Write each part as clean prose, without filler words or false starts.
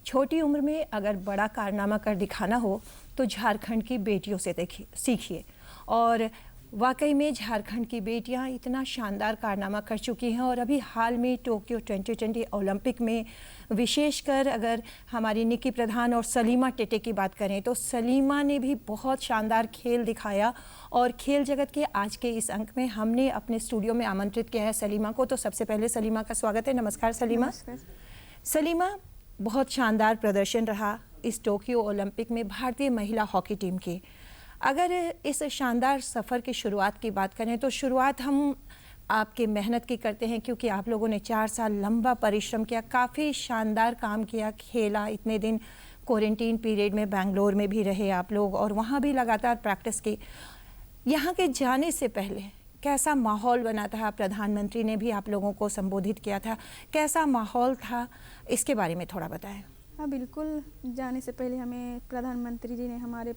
छोटी उम्र में अगर बड़ा कारनामा कर दिखाना हो तो झारखंड की बेटियों से देखिए, सीखिए। और वाकई में झारखंड की बेटियां इतना शानदार कारनामा कर चुकी हैं। और अभी हाल में टोक्यो 2020 ओलंपिक में विशेषकर अगर हमारी निक्की प्रधान और सलीमा टेटे की बात करें तो सलीमा ने भी बहुत शानदार खेल दिखाया। और खेल जगत के आज के इस अंक में हमने अपने स्टूडियो में आमंत्रित किया है सलीमा को। तो सबसे पहले सलीमा का स्वागत है। नमस्कार सलीमा। नमस्कार। सलीमा, बहुत शानदार प्रदर्शन रहा इस टोक्यो ओलंपिक में भारतीय महिला हॉकी टीम की। अगर इस शानदार सफ़र की शुरुआत की बात करें तो शुरुआत हम आपके मेहनत की करते हैं, क्योंकि आप लोगों ने 4 साल लंबा परिश्रम किया, काफ़ी शानदार काम किया, खेला, इतने दिन क्वारंटीन पीरियड में बेंगलोर में भी रहे आप लोग और वहाँ भी लगातार प्रैक्टिस की। यहाँ के जाने से पहले कैसा माहौल बना था? प्रधानमंत्री ने भी आप लोगों को संबोधित किया था, कैसा माहौल था, इसके बारे में थोड़ा बताएं। हाँ बिल्कुल, जाने से पहले हमें प्रधानमंत्री जी ने हमारे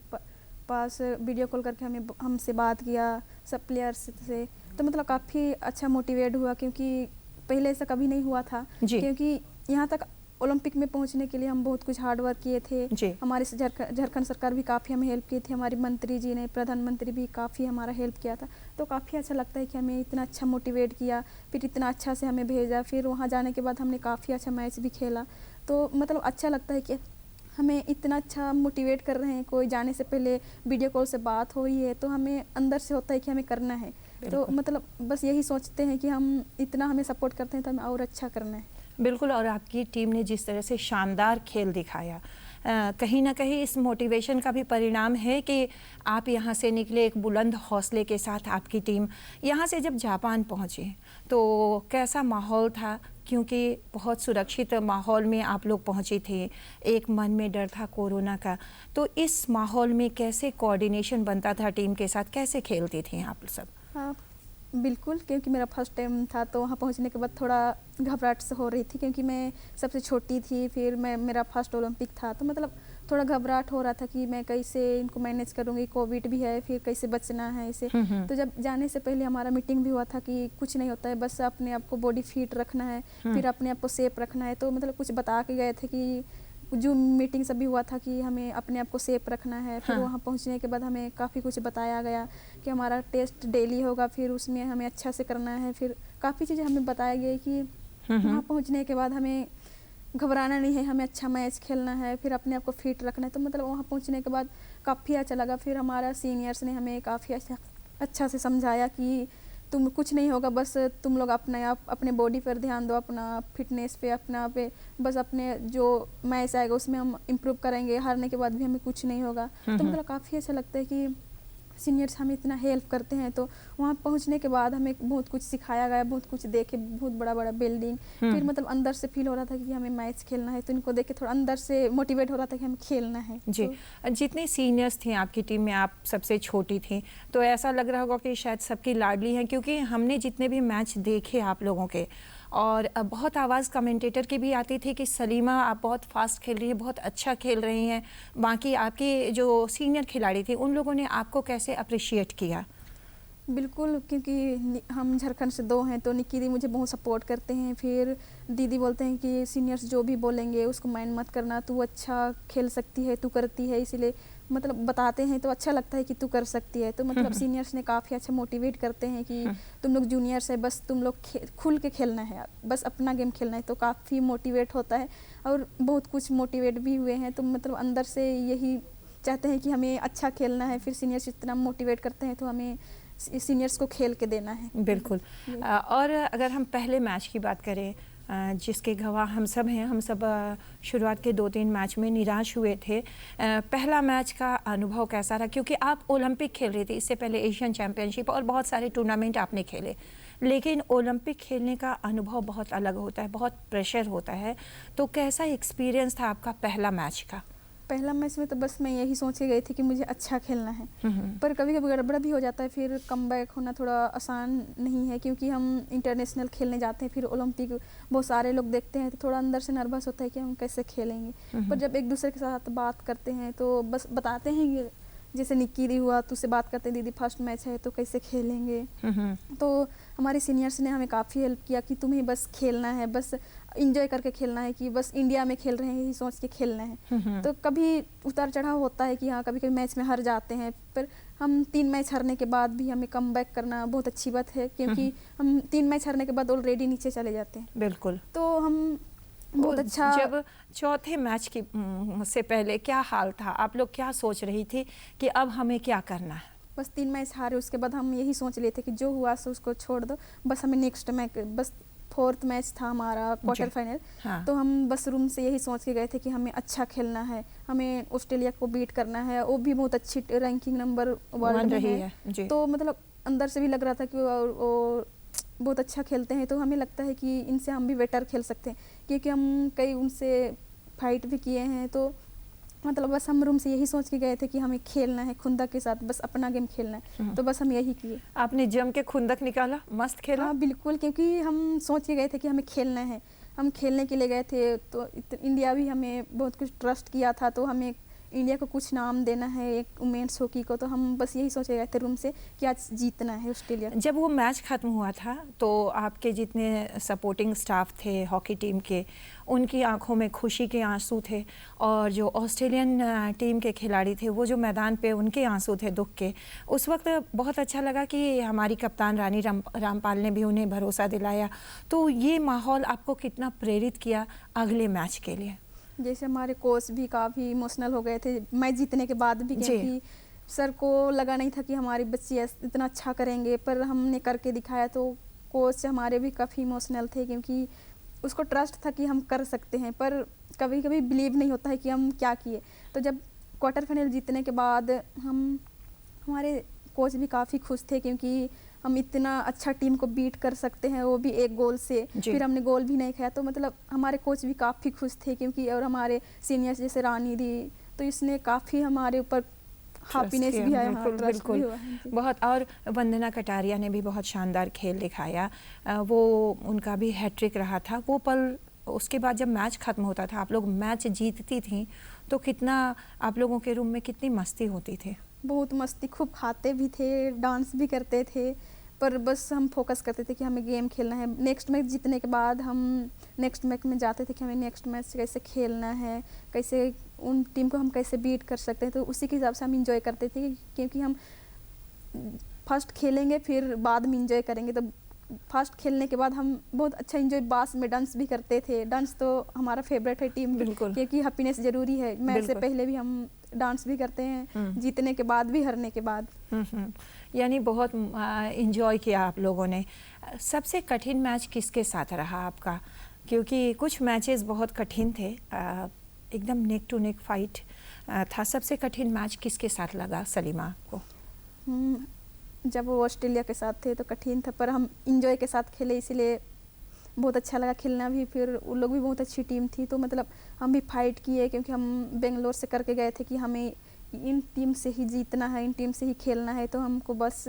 पास वीडियो कॉल करके हमसे बात किया, सब प्लेयर्स से। तो मतलब काफ़ी अच्छा मोटिवेट हुआ, क्योंकि पहले ऐसा कभी नहीं हुआ था। क्योंकि यहाँ तक ओलंपिक में पहुँचने के लिए हम बहुत कुछ हार्ड वर्क किए थे। हमारे झारखंड सरकार भी काफ़ी हमें हेल्प की थी, हमारी मंत्री जी ने, प्रधानमंत्री भी काफ़ी हमारा हेल्प किया था। तो काफ़ी अच्छा लगता है कि हमें इतना अच्छा मोटिवेट किया, फिर इतना अच्छा से हमें भेजा। फिर वहाँ जाने के बाद हमने काफ़ी अच्छा मैच भी खेला। तो मतलब अच्छा लगता है कि हमें इतना अच्छा मोटिवेट कर रहे हैं। कोई जाने से पहले वीडियो कॉल से बात हो रही है तो हमें अंदर से होता है कि हमें करना है। तो मतलब बस यही सोचते हैं कि हम इतना हमें सपोर्ट करते हैं तो हमें और अच्छा करना है। बिल्कुल। और आपकी टीम ने जिस तरह से शानदार खेल दिखाया, कहीं ना कहीं इस मोटिवेशन का भी परिणाम है कि आप यहाँ से निकले एक बुलंद हौसले के साथ। आपकी टीम यहाँ से जब जापान पहुँचे तो कैसा माहौल था? क्योंकि बहुत सुरक्षित माहौल में आप लोग पहुँचे थे, एक मन में डर था कोरोना का। तो इस माहौल में कैसे कोऑर्डिनेशन बनता था टीम के साथ, कैसे खेलते थे आप सब? हाँ बिल्कुल, क्योंकि मेरा फर्स्ट टाइम था तो वहाँ पहुँचने के बाद थोड़ा घबराहट से हो रही थी, क्योंकि मैं सबसे छोटी थी। फिर मेरा फर्स्ट ओलंपिक था तो मतलब थोड़ा घबराहट हो रहा था कि मैं कैसे इनको मैनेज करूँगी, कोविड भी है, फिर कैसे बचना है इसे। तो जब जाने से पहले हमारा मीटिंग भी हुआ था कि कुछ नहीं होता है, बस अपने आप को बॉडी फिट रखना है, फिर अपने आप को सेफ रखना है। तो मतलब कुछ बता के गए थे कि जो मीटिंग सभी हुआ था कि हमें अपने आप को सेफ रखना है। फिर वहाँ पहुँचने के बाद हमें काफ़ी कुछ बताया गया कि हमारा टेस्ट डेली होगा, फिर उसमें हमें अच्छा से करना है। फिर काफ़ी चीज़ें हमें बताया गया कि वहाँ पहुँचने के बाद हमें घबराना नहीं है, हमें अच्छा मैच खेलना है, फिर अपने आप को फिट रखना है। तो मतलब वहाँ पहुँचने के बाद काफ़ी अच्छा लगा। फिर हमारा सीनियर्स ने हमें काफ़ी अच्छा से समझाया कि तुम कुछ नहीं होगा, बस तुम लोग अपने बॉडी पर ध्यान दो, अपना फिटनेस पे, अपना पे, बस अपने जो मैच आएगा उसमें हम इम्प्रूव करेंगे, हारने के बाद भी हमें कुछ नहीं होगा। तो मतलब काफ़ी अच्छा लगता है कि सीनियर्स हमें इतना हेल्प करते हैं। तो वहाँ पहुँचने के बाद हमें बहुत कुछ सिखाया गया, बहुत कुछ देखे, बहुत बड़ा बड़ा बिल्डिंग। फिर मतलब अंदर से फील हो रहा था कि हमें मैच खेलना है, तो इनको देख के थोड़ा अंदर से मोटिवेट हो रहा था कि हमें खेलना है। जी। तो जितने सीनियर्स थे आपकी टीम में, आप सबसे छोटी थी, तो ऐसा लग रहा होगा कि शायद सबकी लाडली हैं, क्योंकि हमने जितने भी मैच देखे आप लोगों के, और बहुत आवाज़ कमेंटेटर की भी आती थी कि सलीमा आप बहुत फास्ट खेल रही हैं, बहुत अच्छा खेल रही हैं। बाकी आपकी जो सीनियर खिलाड़ी थी उन लोगों ने आपको कैसे अप्रिशिएट किया? बिल्कुल, क्योंकि हम झारखंड से 2 हैं तो निक्की दी मुझे बहुत सपोर्ट करते हैं। फिर दीदी बोलते हैं कि सीनियर्स जो भी बोलेंगे उसको माइंड मत करना, तू अच्छा खेल सकती है, तू करती है, इसीलिए मतलब बताते हैं तो अच्छा लगता है कि तू कर सकती है। तो मतलब सीनियर्स ने काफ़ी अच्छा मोटिवेट करते हैं कि तुम लोग जूनियर्स है, बस तुम लोग खुल के खेलना है, बस अपना गेम खेलना है। तो काफ़ी मोटिवेट होता है और बहुत कुछ मोटिवेट भी हुए हैं। तो मतलब अंदर से यही चाहते हैं कि हमें अच्छा खेलना है। फिर सीनियर्स इतना मोटिवेट करते हैं तो हमें सीनियर्स को खेल के देना है। बिल्कुल। और अगर हम पहले मैच की बात करें, जिसके गवाह हम सब हैं, हम सब शुरुआत के 2-3 मैच में निराश हुए थे। पहला मैच का अनुभव कैसा रहा? क्योंकि आप ओलंपिक खेल रही थी, इससे पहले एशियन चैम्पियनशिप और बहुत सारे टूर्नामेंट आपने खेले, लेकिन ओलंपिक खेलने का अनुभव बहुत अलग होता है, बहुत प्रेशर होता है। तो कैसा एक्सपीरियंस था आपका पहला मैच का? पहला मैच में तो बस मैं यही सोच के गई थी कि मुझे अच्छा खेलना है, पर कभी कभी गड़बड़ भी हो जाता है। फिर कमबैक होना थोड़ा आसान नहीं है, क्योंकि हम इंटरनेशनल खेलने जाते हैं, फिर ओलंपिक बहुत सारे लोग देखते हैं, तो थोड़ा अंदर से नर्वस होता है कि हम कैसे खेलेंगे। पर जब एक दूसरे के साथ बात करते हैं तो बस बताते हैं जैसे निक्की दी हुआ तो उससे बात करते दीदी फर्स्ट मैच है तो कैसे खेलेंगे। तो हमारे सीनियर्स ने हमें काफ़ी हेल्प किया कि तुम्हें बस खेलना है, बस इंजॉय करके खेलना है, कि बस इंडिया में खेल रहे हैं यही सोच के खेलना है। तो कभी उतार चढ़ाव होता है कि हाँ कभी कभी मैच में हार जाते हैं, पर हम 3 मैच हारने के बाद भी हमें कम बैक करना बहुत अच्छी बात है, क्योंकि हम 3 मैच हारने के बाद ऑलरेडी नीचे चले जाते हैं। बिल्कुल। तो हम बहुत अच्छा, जब चौथे मैच की से पहले क्या हाल था, आप लोग क्या सोच रही थी कि अब हमें क्या करना है? बस 3 मैच हारे उसके बाद हम यही सोच लिए थे कि जो हुआ सो उसको छोड़ दो, बस हमें नेक्स्ट मैच, बस 4th मैच था हमारा क्वार्टर फाइनल। हाँ। तो हम बस रूम से यही सोच के गए थे कि हमें अच्छा खेलना है, हमें ऑस्ट्रेलिया को बीट करना है, वो भी बहुत अच्छी रैंकिंग नंबर वर्ल्ड में है। जी। तो मतलब अंदर से भी लग रहा था कि वो बहुत अच्छा खेलते हैं, तो हमें लगता है कि इनसे हम भी बेटर खेल सकते हैं, क्योंकि हम कई उनसे फाइट भी किए हैं। तो मतलब बस हम रूम से यही सोच के गए थे कि हमें खेलना है खुंदक के साथ, बस अपना गेम खेलना है। तो बस हम यही किए। आपने जम के खुंदक निकाला, मस्त खेला? हाँ बिल्कुल, क्योंकि हम सोच के गए थे कि हमें खेलना है, हम खेलने के लिए गए थे। तो इंडिया भी हमें बहुत कुछ ट्रस्ट किया था, तो हमें इंडिया को कुछ नाम देना है एक वुमेन्स हॉकी को। तो हम बस यही सोचे गए थे रूम से कि आज जीतना है ऑस्ट्रेलिया। जब वो मैच ख़त्म हुआ था तो आपके जितने सपोर्टिंग स्टाफ थे हॉकी टीम के, उनकी आंखों में खुशी के आंसू थे, और जो ऑस्ट्रेलियन टीम के खिलाड़ी थे वो जो मैदान पे उनके आंसू थे दुख के। उस वक्त बहुत अच्छा लगा कि हमारी कप्तान रानी रामपाल ने भी उन्हें भरोसा दिलाया। तो ये माहौल आपको कितना प्रेरित किया अगले मैच के लिए? जैसे हमारे कोच भी काफ़ी इमोशनल हो गए थे मैच जीतने के बाद भी, क्योंकि सर को लगा नहीं था कि हमारी बच्ची इतना अच्छा करेंगे, पर हमने करके दिखाया। तो कोच हमारे भी काफ़ी इमोशनल थे, क्योंकि उसको ट्रस्ट था कि हम कर सकते हैं, पर कभी कभी बिलीव नहीं होता है कि हम क्या किए। तो जब क्वार्टर फाइनल जीतने के बाद हमारे कोच भी काफ़ी खुश थे, क्योंकि हम इतना अच्छा टीम को बीट कर सकते हैं, वो भी एक गोल से। फिर हमने गोल भी नहीं खाया। तो मतलब हमारे कोच भी काफ़ी खुश थे, क्योंकि और हमारे सीनियर्स जैसे रानी दी, तो इसने काफ़ी हमारे ऊपर हैप्पीनेस भी आया। बिल्कुल, बिल्कुल। बहुत। और वंदना कटारिया ने भी बहुत शानदार खेल दिखाया, वो उनका भी हैट्रिक रहा था। वो पल उसके बाद जब मैच ख़त्म होता था, आप लोग मैच जीतती थी, तो कितना आप लोगों के रूम में कितनी मस्ती होती थी? बहुत मस्ती, खूब खाते भी थे, डांस भी करते थे, पर बस हम फोकस करते थे कि हमें गेम खेलना है। नेक्स्ट मैच जीतने के बाद हम नेक्स्ट मैच में जाते थे कि हमें नेक्स्ट मैच कैसे खेलना है, कैसे उन टीम को हम कैसे बीट कर सकते हैं। तो उसी के हिसाब से हम इंजॉय करते थे, क्योंकि हम फर्स्ट खेलेंगे फिर बाद में इंजॉय करेंगे। तो फर्स्ट खेलने के बाद हम बहुत अच्छा इंजॉय, बास में डांस भी करते थे। डांस तो हमारा फेवरेट है टीम, क्योंकि हैप्पीनेस ज़रूरी है। मैच से पहले भी हम डांस भी करते हैं, जीतने के बाद भी, हारने के बाद। यानी बहुत इंजॉय किया आप लोगों ने। सबसे कठिन मैच किसके साथ रहा आपका? क्योंकि कुछ मैचेस बहुत कठिन थे, एकदम नेक टू नेक फाइट था। सबसे कठिन मैच किसके साथ लगा सलीमा आपको? जब वो ऑस्ट्रेलिया के साथ थे तो कठिन था, पर हम इंजॉय के साथ खेले, इसीलिए बहुत अच्छा लगा खेलना भी। फिर उन लोग भी बहुत अच्छी टीम थी, तो मतलब हम भी फाइट किए, क्योंकि हम बेंगलोर से करके गए थे कि हमें इन टीम से ही जीतना है, इन टीम से ही खेलना है। तो हमको बस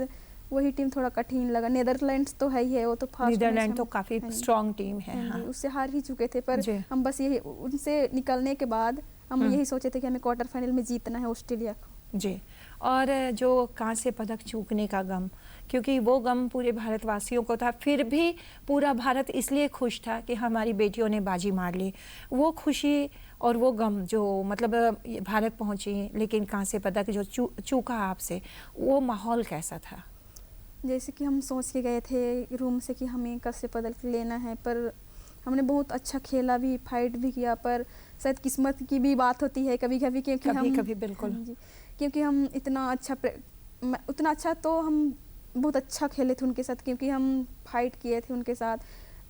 वही टीम थोड़ा कठिन लगा। नीदरलैंड्स तो है ही है, वो तो फर्स्ट, नीदरलैंड तो काफ़ी स्ट्रॉन्ग टीम है। हाँ। उससे हार ही चुके थे, पर हम बस यही, उनसे निकलने के बाद हम यही सोचे थे कि हमें क्वार्टर फाइनल में जीतना है ऑस्ट्रेलिया को। जी। और जो कांस्य पदक चूकने का गम, क्योंकि वो गम पूरे भारतवासियों को था, फिर भी पूरा भारत इसलिए खुश था कि हमारी बेटियों ने बाजी मार ली। वो खुशी और वो गम जो मतलब भारत पहुंची लेकिन कांस्य पदक जो चूका आपसे, वो माहौल कैसा था? जैसे कि हम सोच के गए थे रूम से कि हमें कांस्य पदक लेना है, पर हमने बहुत अच्छा खेला भी, फाइट भी किया, पर शायद किस्मत की भी बात होती है कभी कभी, क्योंकि कभी बिल्कुल, क्योंकि हम इतना अच्छा तो हम बहुत अच्छा खेले थे उनके साथ, क्योंकि हम फाइट किए थे उनके साथ।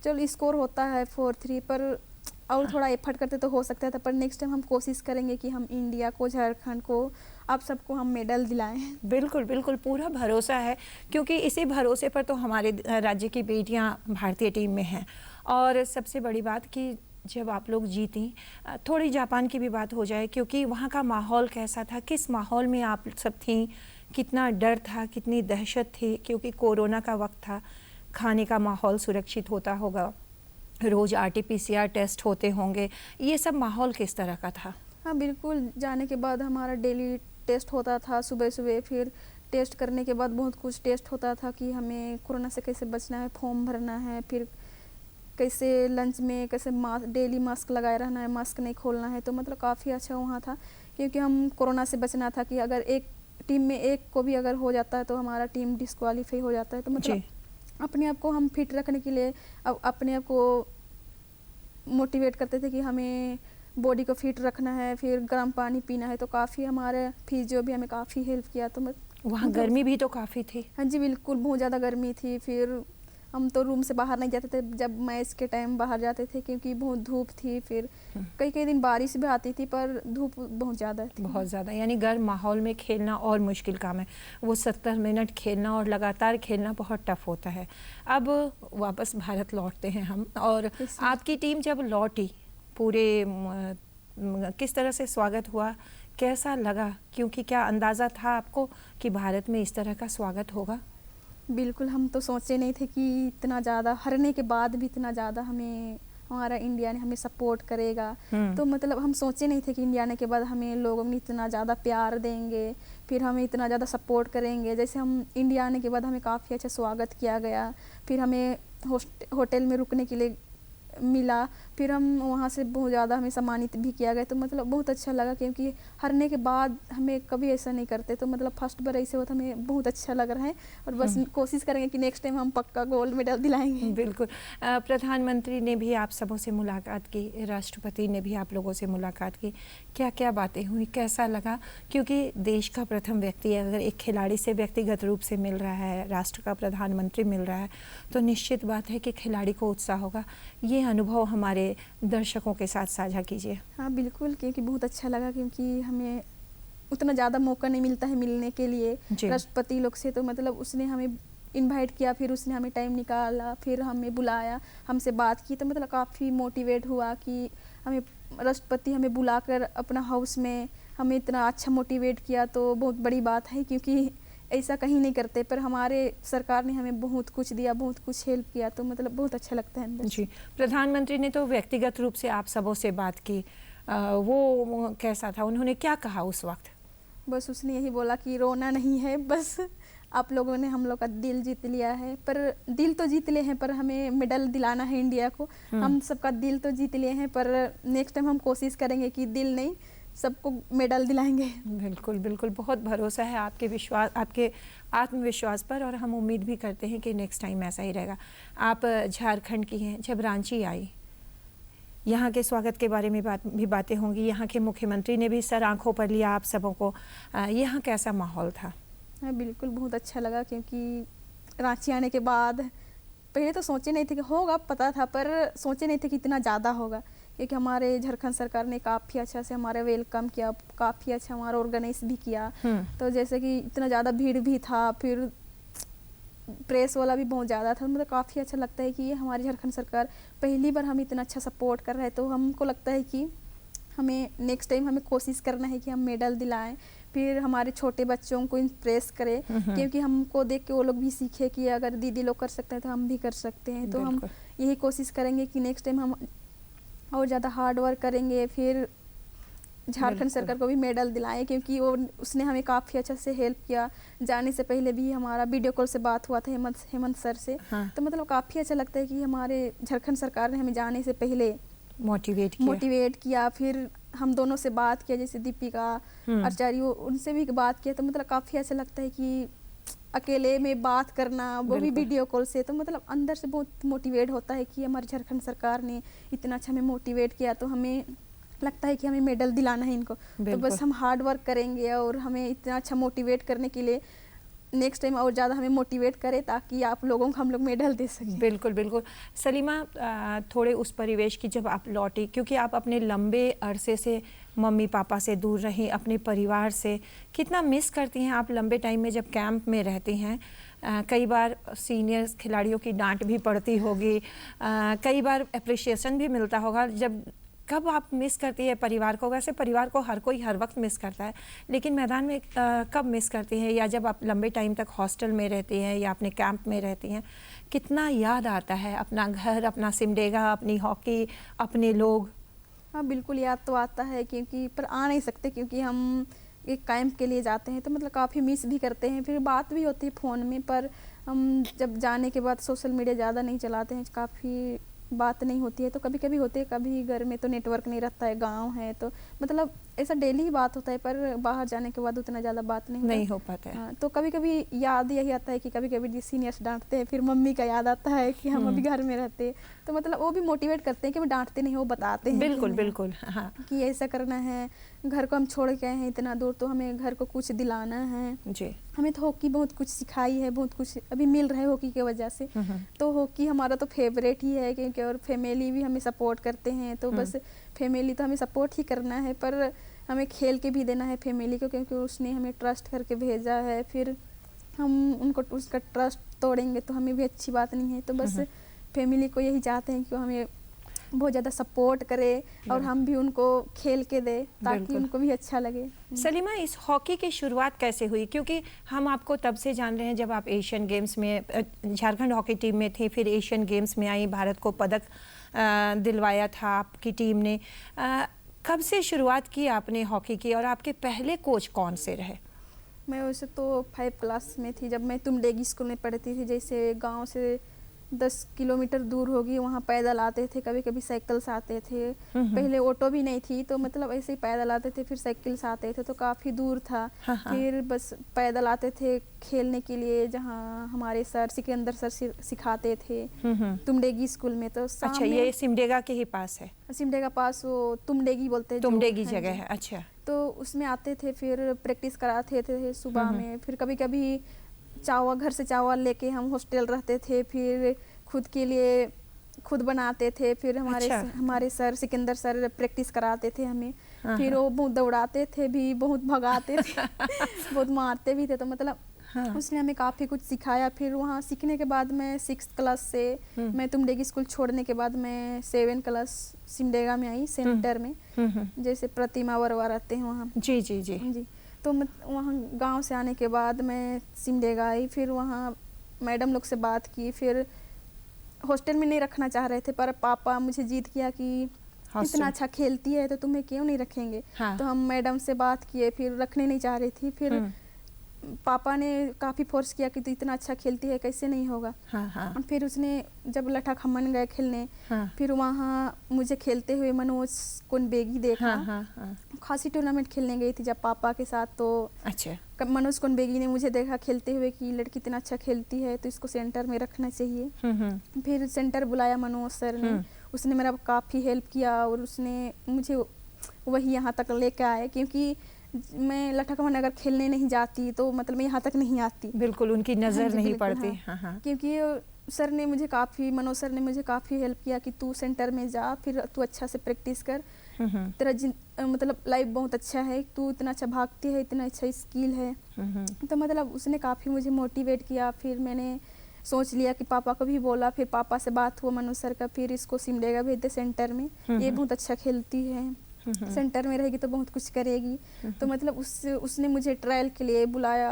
चलो स्कोर होता है 4-3, पर और थोड़ा एफर्ट करते तो हो सकता था। पर नेक्स्ट टाइम हम कोशिश करेंगे कि हम इंडिया को, झारखंड को, आप सबको हम मेडल दिलाएं। बिल्कुल बिल्कुल, पूरा भरोसा है, क्योंकि इसी भरोसे पर तो हमारे राज्य की बेटियां भारतीय टीम में हैं। और सबसे बड़ी बात कि जब आप लोग जीती, थोड़ी जापान की भी बात हो जाए, क्योंकि वहाँ का माहौल कैसा था, किस माहौल में आप सब थीं, कितना डर था, कितनी दहशत थी, क्योंकि कोरोना का वक्त था, खाने का माहौल सुरक्षित होता होगा, रोज़ RT-PCR टेस्ट होते होंगे, ये सब माहौल किस तरह का था? हाँ बिल्कुल, जाने के बाद हमारा डेली टेस्ट होता था सुबह सुबह, फिर टेस्ट करने के बाद बहुत कुछ टेस्ट होता था कि हमें कोरोना से कैसे बचना है, फॉर्म भरना है, फिर कैसे लंच में कैसे मास्क डेली मास्क लगाए रहना है, मास्क नहीं खोलना है। तो मतलब काफ़ी अच्छा वहाँ था, क्योंकि हम कोरोना से बचना था कि अगर एक टीम में एक को भी अगर हो जाता है तो हमारा टीम डिस्क्वालीफाई हो जाता है। तो मतलब अपने आप को हम फिट रखने के लिए अब अपने आप को मोटिवेट करते थे कि हमें बॉडी को फिट रखना है, फिर गर्म पानी पीना है। तो काफ़ी हमारे फिजियो भी हमें काफ़ी हेल्प किया। तो वहाँ गर्मी भी तो काफ़ी थी। हाँ जी बिल्कुल, बहुत ज़्यादा गर्मी थी। फिर हम तो रूम से बाहर नहीं जाते थे, जब मैच के टाइम बाहर जाते थे क्योंकि बहुत धूप थी। फिर कई कई दिन बारिश भी आती थी, पर धूप बहुत ज़्यादा थी। बहुत ज़्यादा, यानी गर्म माहौल में खेलना और मुश्किल काम है। वो 70 मिनट खेलना और लगातार खेलना बहुत टफ होता है। अब वापस भारत लौटते हैं हम, और आपकी टीम जब लौटी पूरे किस तरह से स्वागत हुआ, कैसा लगा? क्योंकि क्या अंदाज़ा था आपको कि भारत में इस तरह का स्वागत होगा? बिल्कुल, हम तो सोचे नहीं थे कि इतना ज़्यादा हारने के बाद भी इतना ज़्यादा हमें हमारा इंडिया ने हमें सपोर्ट करेगा। तो मतलब हम सोचे नहीं थे कि इंडिया आने के बाद हमें लोगों ने इतना ज़्यादा प्यार देंगे, फिर हमें इतना ज़्यादा सपोर्ट करेंगे। जैसे हम इंडिया आने के बाद हमें काफ़ी अच्छा स्वागत किया गया, फिर हमें होटल में रुकने के लिए मिला, फिर हम वहाँ से बहुत ज़्यादा हमें सम्मानित भी किया गया। तो मतलब बहुत अच्छा लगा, क्योंकि हारने के बाद हमें कभी ऐसा नहीं करते। तो मतलब फर्स्ट बार ऐसे हुआ तो हमें बहुत अच्छा लग रहा है, और बस कोशिश करेंगे कि नेक्स्ट टाइम हम पक्का गोल्ड मेडल दिलाएंगे। बिल्कुल। प्रधानमंत्री ने भी आप सबों से मुलाकात की, राष्ट्रपति ने भी आप लोगों से मुलाकात की, क्या क्या बातें हुई, कैसा लगा? क्योंकि देश का प्रथम व्यक्ति अगर एक खिलाड़ी से व्यक्तिगत रूप से मिल रहा है, राष्ट्र का प्रधानमंत्री मिल रहा है, तो निश्चित बात है कि खिलाड़ी को उत्साह होगा। ये अनुभव हमारे दर्शकों के साथ साझा कीजिए। हाँ बिल्कुल, क्योंकि बहुत अच्छा लगा, क्योंकि हमें उतना ज़्यादा मौका नहीं मिलता है मिलने के लिए राष्ट्रपति लोग से। तो मतलब उसने हमें इनवाइट किया, फिर उसने हमें टाइम निकाला, फिर हमें बुलाया, हमसे बात की। तो मतलब काफ़ी मोटिवेट हुआ कि हमें राष्ट्रपति हमें बुलाकर अपना हाउस में हमें इतना अच्छा मोटिवेट किया। तो बहुत बड़ी बात है, क्योंकि ऐसा कहीं नहीं करते, पर हमारे सरकार ने हमें बहुत कुछ दिया, बहुत कुछ हेल्प किया। तो मतलब बहुत अच्छा लगता है अंदर जी। प्रधानमंत्री ने तो व्यक्तिगत रूप से आप सबों से बात की, वो कैसा था? उन्होंने क्या कहा उस वक्त? बस उसने यही बोला कि रोना नहीं है, बस आप लोगों ने हम लोग का दिल जीत लिया है। पर दिल तो जीत लिए हैं, पर हमें मेडल दिलाना है इंडिया को। हम सबका दिल तो जीत लिए हैं, पर नेक्स्ट टाइम हम कोशिश करेंगे कि दिल नहीं, सबको मेडल दिलाएंगे। बिल्कुल बिल्कुल, बहुत भरोसा है आपके विश्वास, आपके आत्मविश्वास पर, और हम उम्मीद भी करते हैं कि नेक्स्ट टाइम ऐसा ही रहेगा। आप झारखंड की हैं, जब रांची आई, यहाँ के स्वागत के बारे में भी बातें होंगी। यहाँ के मुख्यमंत्री ने भी सर आंखों पर लिया आप सबों को, यहाँ कैसा माहौल था? हाँ बिल्कुल, बहुत अच्छा लगा, क्योंकि रांची आने के बाद पहले तो सोचे नहीं थे कि होगा, पता था, पर सोचे नहीं थे कि इतना ज़्यादा होगा। क्योंकि हमारे झारखंड सरकार ने काफ़ी अच्छा से हमारा वेलकम किया, काफ़ी अच्छा हमारा ऑर्गेनाइज भी किया। तो जैसे कि इतना ज़्यादा भीड़ भी था, फिर प्रेस वाला भी बहुत ज़्यादा था। मतलब काफ़ी अच्छा लगता है कि ये हमारी झारखंड सरकार पहली बार हमें इतना अच्छा सपोर्ट कर रहा है। तो हमको लगता है कि हमें नेक्स्ट टाइम हमें कोशिश करना है कि हम मेडल दिलाएं, फिर हमारे छोटे बच्चों को इम्प्रेस करें, क्योंकि हमको देख के वो लोग भी सीखे कि अगर दीदी लोग कर सकते हैं तो हम भी कर सकते हैं। तो हम यही कोशिश करेंगे कि नेक्स्ट टाइम हम और ज़्यादा हार्ड वर्क करेंगे, फिर झारखंड सरकार को भी मेडल दिलाएं, क्योंकि वो उसने हमें काफ़ी अच्छा से हेल्प किया। जाने से पहले भी हमारा वीडियो कॉल से बात हुआ था हेमंत सर से। तो मतलब काफ़ी अच्छा लगता है कि हमारे झारखंड सरकार ने हमें जाने से पहले मोटिवेट किया। फिर हम दोनों से बात किया, जैसे दीपिका आचार्य, उनसे भी बात किया। तो मतलब काफ़ी अच्छा लगता है कि अकेले में बात करना, वो भी वीडियो कॉल से। तो मतलब अंदर से बहुत मोटिवेट होता है कि हमारी झारखंड सरकार ने इतना अच्छा हमें मोटिवेट किया। तो हमें लगता है कि हमें मेडल दिलाना है इनको। तो बस हम हार्ड वर्क करेंगे, और हमें इतना अच्छा मोटिवेट करने के लिए नेक्स्ट टाइम और ज़्यादा हमें मोटिवेट करें, ताकि आप लोगों को हम लोग मेडल दे सकें। बिल्कुल बिल्कुल। सलीमा, थोड़े उस परिवेश की जब आप लौटी, क्योंकि आप अपने लंबे अरसे से मम्मी पापा से दूर रहीं, अपने परिवार से, कितना मिस करती हैं आप लंबे टाइम में जब कैंप में रहती हैं? कई बार सीनियर खिलाड़ियों की डांट भी पड़ती होगी, कई बार अप्रिशिएशन भी मिलता होगा। जब कब आप मिस करती है परिवार को? वैसे परिवार को हर कोई हर वक्त मिस करता है, लेकिन मैदान में कब मिस करती हैं? या जब आप लंबे टाइम तक हॉस्टल में रहती हैं या अपने कैंप में रहती हैं, कितना याद आता है अपना घर, अपना सिमडेगा, अपनी हॉकी, अपने लोग? हाँ बिल्कुल, याद तो आता है, क्योंकि पर आ नहीं सकते, क्योंकि हम एक कैंप के लिए जाते हैं तो मतलब काफ़ी मिस भी करते हैं। फिर बात भी होती है फ़ोन में, पर हम जब जाने के बाद सोशल मीडिया ज़्यादा नहीं चलाते हैं, काफ़ी बात नहीं होती है। तो कभी कभी होती है, कभी घर में तो नेटवर्क नहीं रहता है, गांव है तो मतलब ऐसा डेली ही बात होता है, पर बाहर जाने के बाद उतना ज़्यादा बात नहीं हो पाता है। हाँ, तो कभी कभी याद यही आता है कि कभी कभी सीनियर्स डांटते हैं, फिर मम्मी का याद आता है कि हम अभी घर में रहते हैं, तो मतलब वो भी मोटिवेट करते हैं कि वो डांटते नहीं, वो बताते हैं बिल्कुल बिल्कुल। हाँ, कि ऐसा करना है, घर को हम छोड़ के आए हैं इतना दूर, तो हमें घर को कुछ दिलाना है जी। हमें। तो हॉकी बहुत कुछ सिखाई है, बहुत कुछ अभी मिल रहा है हॉकी की वजह से। तो हॉकी हमारा तो फेवरेट ही है, क्योंकि और फैमिली भी हमें सपोर्ट करते हैं, तो बस फैमिली तो हमें सपोर्ट ही करना है, पर हमें खेल के भी देना है फैमिली को, क्योंकि उसने हमें ट्रस्ट करके भेजा है। फिर हम उनको उसका ट्रस्ट तोड़ेंगे तो हमें भी अच्छी बात नहीं है। तो बस फैमिली को यही चाहते हैं कि हमें बहुत ज़्यादा सपोर्ट करे और हम भी उनको खेल के दे ताकि उनको भी अच्छा लगे। सलीमा, इस हॉकी की शुरुआत कैसे हुई? क्योंकि हम आपको तब से जान रहे हैं जब आप एशियन गेम्स में झारखंड हॉकी टीम में थे, फिर एशियन गेम्स में आई, भारत को पदक दिलवाया था आपकी टीम ने। कब से शुरुआत की आपने हॉकी की और आपके पहले कोच कौन से रहे? मैं वैसे तो 5 क्लास में थी जब मैं तुमडेगी स्कूल में पढ़ती थी। जैसे गांव से 10 किलोमीटर दूर होगी, वहाँ पैदल आते थे, कभी कभी साइकिल से आते थे। पहले ऑटो भी नहीं थी, तो मतलब ऐसे ही पैदल आते थे, फिर साइकिल से आते थे, तो काफ़ी दूर था। फिर बस पैदल आते थे खेलने के लिए, जहाँ हमारे सर सिकंदर सर सिखाते थे तुमडेगी स्कूल में। तो अच्छा, ये सिमडेगा के ही पास है? सिमडेगा पास वो तुमडेगी बोलते हैं, तुमडेगी जगह है। अच्छा, तो उसमें आते थे, फिर प्रैक्टिस कराते थे सुबह में। फिर कभी कभी चावल, घर से चावल लेके हम हॉस्टल रहते थे, फिर खुद के लिए खुद बनाते थे। फिर हमारे सर सिकंदर सर प्रैक्टिस कराते थे हमें। फिर वो बहुत दौड़ाते थे भी, बहुत भगाते थे बहुत मारते भी थे। तो मतलब उसने हमें काफ़ी कुछ सिखाया। फिर वहाँ सीखने के बाद मैं 6th क्लास से मैं तुमडेगी स्कूल छोड़ने के बाद मैं 7 क्लास सिमडेगा में आई, सेंटर में, जैसे प्रतिमा वरवा रहते हैं वहाँ। जी जी जी जी। तो वहाँ गांव से आने के बाद मैं सिमडेगा आई। फिर वहाँ मैडम लोग से बात की, फिर हॉस्टल में नहीं रखना चाह रहे थे, पर पापा मुझे जीत किया कि इतना अच्छा खेलती है तो तुम्हें क्यों नहीं रखेंगे। तो हम मैडम से बात किए, फिर रखने नहीं चाह रही थी। फिर पापा ने काफ़ी फोर्स किया कि तू इतना अच्छा खेलती है, कैसे नहीं होगा। फिर उसने जब लठा खम्मन गए खेलने, फिर वहाँ मुझे खेलते हुए मनोज कोनबेगी देखा। खासी टूर्नामेंट खेलने गई थी जब पापा के साथ, तो अच्छा, मनोज कोनबेगी ने मुझे देखा खेलते हुए कि लड़की इतना अच्छा खेलती है तो इसको सेंटर में रखना चाहिए। फिर सेंटर बुलाया मनोज सर ने, उसने मेरा काफ़ी हेल्प किया और उसने मुझे वही यहाँ तक लेकर आए, क्योंकि मैं लठाकमान अगर खेलने नहीं जाती तो मतलब मैं यहाँ तक नहीं आती। बिल्कुल उनकी नज़र नहीं पड़ती। क्योंकि सर ने मुझे काफ़ी, मनोज सर ने मुझे काफ़ी हेल्प किया कि तू सेंटर में जा, फिर तू अच्छा से प्रैक्टिस कर, तेरा मतलब लाइफ बहुत अच्छा है, तू इतना अच्छा भागती है, इतना अच्छा स्किल है। तो मतलब उसने काफ़ी मुझे मोटिवेट किया। फिर मैंने सोच लिया कि पापा को भी बोला, फिर पापा से बात हुआ मनोज सर का, फिर इसको सिमडेगा भेज दे सेंटर में, ये बहुत अच्छा खेलती है, सेंटर में रहेगी तो बहुत कुछ करेगी। तो मतलब उसने मुझे ट्रायल के लिए बुलाया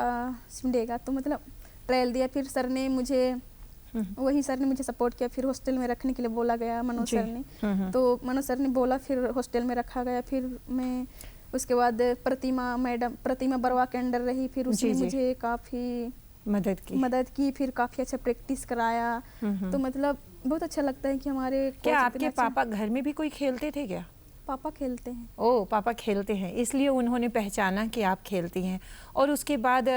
सिमडेगा, तो मतलब ट्रायल दिया। फिर सर ने मुझे वही सर ने मुझे सपोर्ट किया। फिर हॉस्टल में रखने के लिए बोला गया मनोज सर ने, तो मनोज सर ने बोला, फिर हॉस्टल में रखा गया। फिर मैं उसके बाद प्रतिमा बरवा के अंडर रही, फिर उसने मुझे काफ़ी मदद की, फिर काफ़ी अच्छा प्रैक्टिस कराया। तो मतलब बहुत अच्छा लगता है कि हमारे क्या आपके पापा घर में भी कोई खेलते थे क्या? पापा खेलते हैं। ओह, पापा खेलते हैं, इसलिए उन्होंने पहचाना कि आप खेलती हैं। और उसके बाद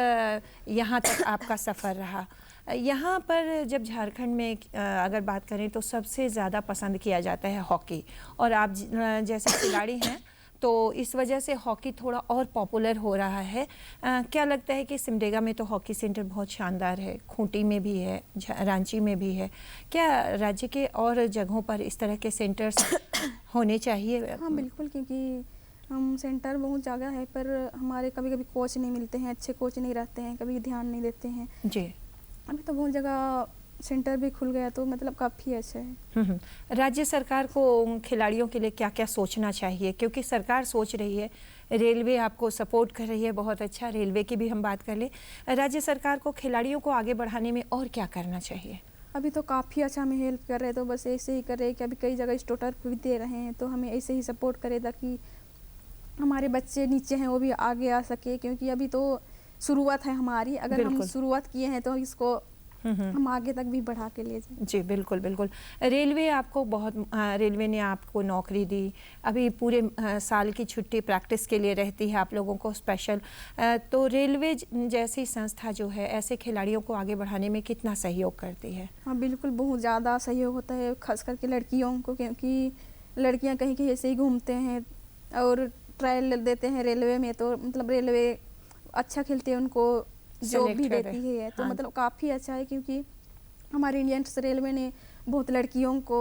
यहाँ तक आपका सफ़र रहा। यहाँ पर जब झारखंड में अगर बात करें तो सबसे ज़्यादा पसंद किया जाता है हॉकी, और आप जैसे खिलाड़ी हैं तो इस वजह से हॉकी थोड़ा और पॉपुलर हो रहा है। क्या लगता है कि सिमडेगा में तो हॉकी सेंटर बहुत शानदार है, खूंटी में भी है, रांची में भी है, क्या राज्य के और जगहों पर इस तरह के सेंटर्स होने चाहिए? हाँ बिल्कुल, क्योंकि हम सेंटर बहुत जगह है, पर हमारे कभी कभी कोच नहीं मिलते हैं, अच्छे कोच नहीं रहते हैं, कभी ध्यान नहीं देते हैं जी। अभी तो बहुत जगह सेंटर भी खुल गया, तो मतलब काफ़ी अच्छा है। राज्य सरकार को खिलाड़ियों के लिए क्या क्या सोचना चाहिए? क्योंकि सरकार सोच रही है, रेलवे आपको सपोर्ट कर रही है, बहुत अच्छा, रेलवे की भी हम बात कर लें। राज्य सरकार को खिलाड़ियों को आगे बढ़ाने में और क्या करना चाहिए? अभी तो काफ़ी अच्छा हमें हेल्प कर रहे हैं, तो बस ऐसे ही कर रहे हैं कि अभी कई जगह स्टोटर भी दे रहे हैं, तो हमें ऐसे ही सपोर्ट करे ताकि हमारे बच्चे नीचे हैं वो भी आगे आ सके, क्योंकि अभी तो शुरुआत है हमारी। अगर हम बिल्कुल। शुरुआत किए हैं तो इसको हम आगे तक भी बढ़ा के ले जाएं। जी बिल्कुल बिल्कुल। रेलवे आपको बहुत रेलवे ने आपको नौकरी दी, अभी पूरे साल की छुट्टी प्रैक्टिस के लिए रहती है आप लोगों को स्पेशल, तो रेलवे जैसी संस्था जो है ऐसे खिलाड़ियों को आगे बढ़ाने में कितना सहयोग करती है? हाँ बिल्कुल, बहुत ज़्यादा सहयोग होता है, खास करके लड़कियों को, क्योंकि लड़कियां कहीं कहीं ऐसे ही घूमते हैं और ट्रायल देते हैं रेलवे में, तो मतलब रेलवे अच्छा खेलते हैं उनको जॉब भी देती है। तो हाँ। मतलब काफ़ी अच्छा है, क्योंकि हमारे इंडियन रेलवे ने बहुत लड़कियों को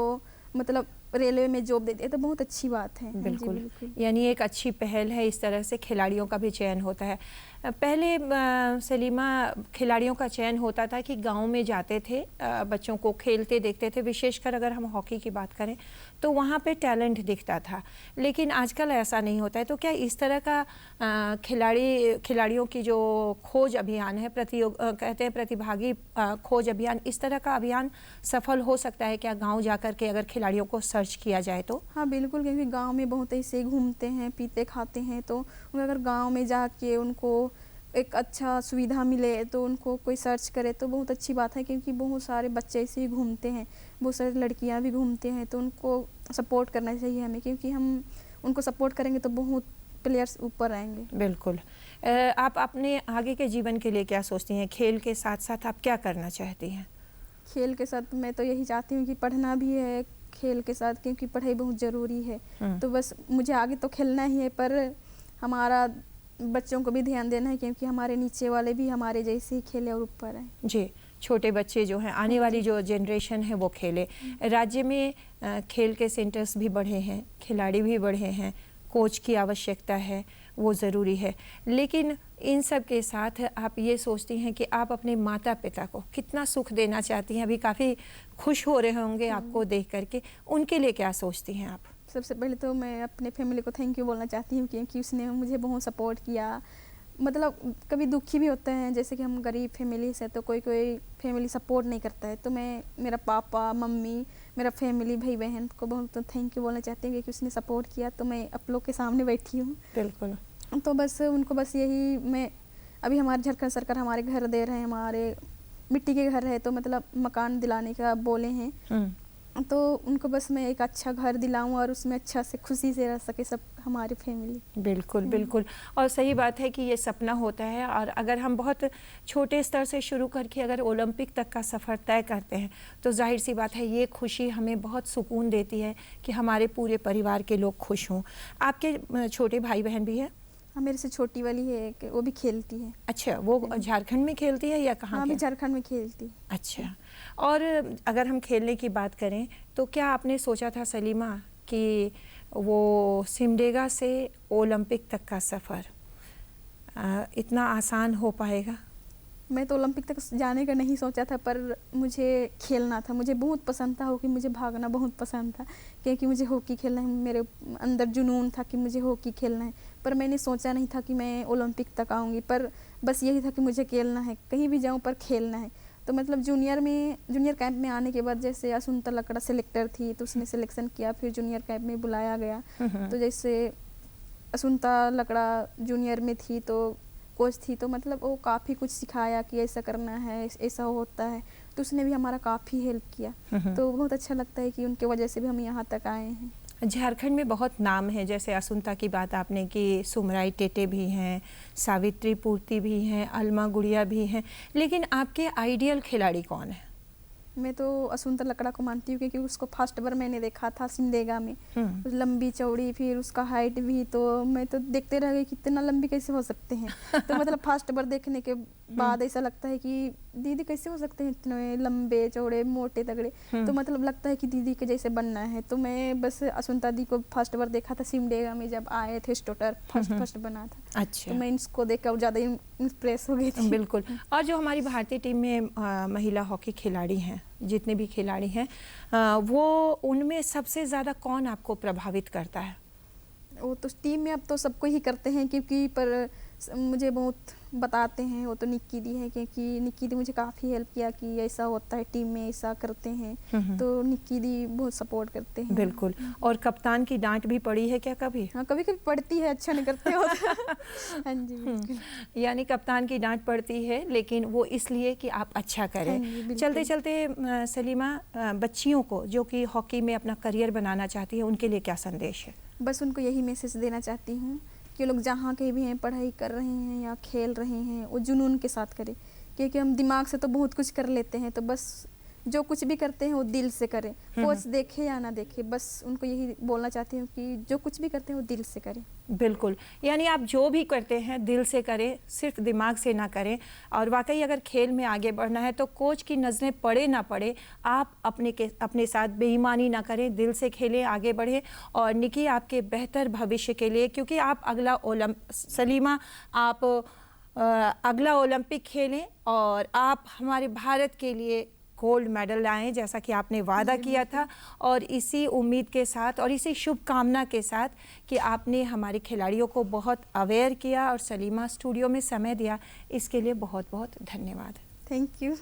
मतलब रेलवे में जॉब देती है, तो बहुत अच्छी बात है। बिल्कुल, बिल्कुल। यानी एक अच्छी पहल है, इस तरह से खिलाड़ियों का भी चयन होता है। पहले सलीमा खिलाड़ियों का चयन होता था कि गांव में जाते थे, बच्चों को खेलते देखते थे, विशेषकर अगर हम हॉकी की बात करें तो वहाँ पे टैलेंट दिखता था, लेकिन आजकल ऐसा नहीं होता है। तो क्या इस तरह का खिलाड़ियों की जो खोज अभियान है, कहते हैं प्रतिभागी खोज अभियान, इस तरह का अभियान सफल हो सकता है क्या गाँव जा कर के अगर खिलाड़ियों को सर्च किया जाए तो? हाँ बिल्कुल, क्योंकि गांव में बहुत ऐसे घूमते हैं, पीते खाते हैं, तो अगर गांव में जाके उनको एक अच्छा सुविधा मिले तो उनको कोई सर्च करे तो बहुत अच्छी बात है, क्योंकि बहुत सारे बच्चे ऐसे ही घूमते हैं, बहुत सारी लड़कियां भी घूमते हैं, तो उनको सपोर्ट करना चाहिए हमें, क्योंकि हम उनको सपोर्ट करेंगे तो बहुत प्लेयर्स ऊपर आएंगे। बिल्कुल। आप अपने आगे के जीवन के लिए क्या सोचती हैं? खेल के साथ साथ आप क्या करना चाहती हैं? खेल के साथ मैं तो यही चाहती हूँ कि पढ़ना भी है खेल के साथ, क्योंकि पढ़ाई बहुत ज़रूरी है। तो बस मुझे आगे तो खेलना ही है, पर हमारा बच्चों को भी ध्यान देना है, क्योंकि हमारे नीचे वाले भी हमारे जैसे ही खेले और ऊपर आए। जी, छोटे बच्चे जो हैं, आने वाली जो जनरेशन है वो खेले। राज्य में खेल के सेंटर्स भी बढ़े हैं, खिलाड़ी भी बढ़े हैं, कोच की आवश्यकता है, वो ज़रूरी है, लेकिन इन सब के साथ आप ये सोचती हैं कि आप अपने माता पिता को कितना सुख देना चाहती हैं? अभी काफ़ी खुश हो रहे होंगे आपको देख करके, उनके लिए क्या सोचती हैं आप? सबसे पहले तो मैं अपने फैमिली को थैंक यू बोलना चाहती हूँ, क्योंकि उसने मुझे बहुत सपोर्ट किया। मतलब कभी दुखी भी होते हैं, जैसे कि हम गरीब फैमिली से, तो कोई कोई फैमिली सपोर्ट नहीं करता है, तो मैं मेरा पापा मम्मी मेरा फैमिली भाई बहन को बहुत थैंक यू बोलना चाहती हूँ, क्योंकि उसने सपोर्ट किया, तो मैं आप लोग के सामने बैठी हूँ। बिल्कुल। तो बस उनको बस यही मैं, अभी हमारे झारखंड सरकार हमारे घर दे रहे हैं, हमारे मिट्टी के घर है, तो मतलब मकान दिलाने का बोले हैं, तो उनको बस मैं एक अच्छा घर दिलाऊं और उसमें अच्छा से खुशी से रह सके सब हमारी फैमिली। बिल्कुल बिल्कुल, और सही बात है कि ये सपना होता है, और अगर हम बहुत छोटे स्तर से शुरू करके अगर ओलंपिक तक का सफ़र तय करते हैं तो जाहिर सी बात है ये खुशी हमें बहुत सुकून देती है कि हमारे पूरे परिवार के लोग खुश हों। आपके छोटे भाई बहन भी हैं? हाँ, मेरे से छोटी वाली है कि वो भी खेलती है। अच्छा, वो झारखंड में खेलती है या कहाँ? हाँ, भी झारखंड में खेलती। अच्छा, और अगर हम खेलने की बात करें तो क्या आपने सोचा था सलीमा कि वो सिमडेगा से ओलंपिक तक का सफ़र इतना आसान हो पाएगा? मैं तो ओलंपिक तक जाने का नहीं सोचा था, पर मुझे खेलना था, मुझे बहुत पसंद था हॉकी, मुझे भागना बहुत पसंद था, क्योंकि मुझे हॉकी खेलना है, मेरे अंदर जुनून था कि मुझे हॉकी खेलना है, पर मैंने सोचा नहीं था कि मैं ओलंपिक तक आऊँगी, पर बस यही था कि मुझे खेलना है, कहीं भी जाऊँ पर खेलना है। तो मतलब जूनियर कैंप में आने के बाद, जैसे असुंता लकड़ा सेलेक्टर थी तो उसने सिलेक्शन किया, फिर जूनियर कैंप में बुलाया गया, तो जैसे असुंता लकड़ा जूनियर में थी तो कोच थी, तो मतलब वो काफ़ी कुछ सिखाया कि ऐसा करना है, ऐसा होता है, तो उसने भी हमारा काफ़ी हेल्प किया, तो बहुत अच्छा लगता है कि उनके वजह से भी हम यहाँ तक आए हैं। झारखंड में बहुत नाम है, जैसे असुंता की बात आपने की, सुमराई टेटे भी हैं, सावित्री पूर्ति भी हैं, अलमा गुड़िया भी हैं, लेकिन आपके आइडियल खिलाड़ी कौन है? मैं तो असुंता लकड़ा को मानती हूँ, क्योंकि उसको फर्स्ट बार मैंने देखा था सिमडेगा में, लंबी चौड़ी, फिर उसका हाइट भी, तो मैं तो देखते रह गई कितना लंबी कैसे हो सकते हैं। तो मतलब फर्स्ट बार देखने के बाद ऐसा लगता है कि दीदी कैसे हो सकते हैं इतने लंबे चौड़े मोटे तगड़े, तो मतलब लगता है कि दीदी के जैसे बनना है। तो मैं बस असुंता दी को फर्स्ट बार देखा था सिमडेगा में, जब आए थे स्टोटर, फर्स्ट बना था। अच्छा, तो मैं इसको देखकर ज़्यादा इम्प्रेस हो गई थी। बिल्कुल। और जो हमारी भारतीय टीम में महिला हॉकी खिलाड़ी हैं, जितने भी खिलाड़ी हैं, वो उनमें सबसे ज़्यादा कौन आपको प्रभावित करता है? वो तो टीम में अब तो सबको ही करते हैं, क्योंकि पर मुझे बहुत बताते हैं, वो तो निक्की दी है, क्योंकि निक्की दी मुझे काफ़ी हेल्प किया कि ऐसा होता है टीम में, ऐसा करते हैं, तो निक्की दी बहुत सपोर्ट करते हैं। बिल्कुल। और कप्तान की डांट भी पड़ी है क्या कभी? हाँ, कभी कभी पड़ती है, अच्छा नहीं करते हो। हाँ जी बिल्कुल। यानी कप्तान की डांट पड़ती है, लेकिन वो इसलिए कि आप अच्छा हाँ करें। जी, बिल्कुल। चलते चलते सलीमा, बच्चियों को जो कि हॉकी में अपना करियर बनाना चाहती है, उनके लिए क्या संदेश है? बस उनको यही मैसेज देना चाहती हूँ कि लोग जहाँ कहीं भी हैं, पढ़ाई कर रहे हैं या खेल रहे हैं, वो जुनून के साथ करें, क्योंकि हम दिमाग से तो बहुत कुछ कर लेते हैं, तो बस जो कुछ भी करते हैं वो दिल से करें, कोच देखे या ना देखे, बस उनको यही बोलना चाहती हूँ कि जो कुछ भी करते हैं वो दिल से करें। बिल्कुल, यानी आप जो भी करते हैं दिल से करें, सिर्फ दिमाग से ना करें। और वाकई अगर खेल में आगे बढ़ना है तो कोच की नज़रें पड़े ना पड़े, आप अपने साथ बेईमानी ना करें, दिल से खेलें, आगे बढ़ें। और निकी, आपके बेहतर भविष्य के लिए, क्योंकि आप अगला सलीमा, आप अगला ओलंपिक खेलें और आप हमारे भारत के लिए गोल्ड मेडल लाएं, जैसा कि आपने वादा किया था। और इसी उम्मीद के साथ और इसी शुभकामना के साथ कि आपने हमारे खिलाड़ियों को बहुत अवेयर किया और सलीमा स्टूडियो में समय दिया, इसके लिए बहुत बहुत धन्यवाद। Thank you.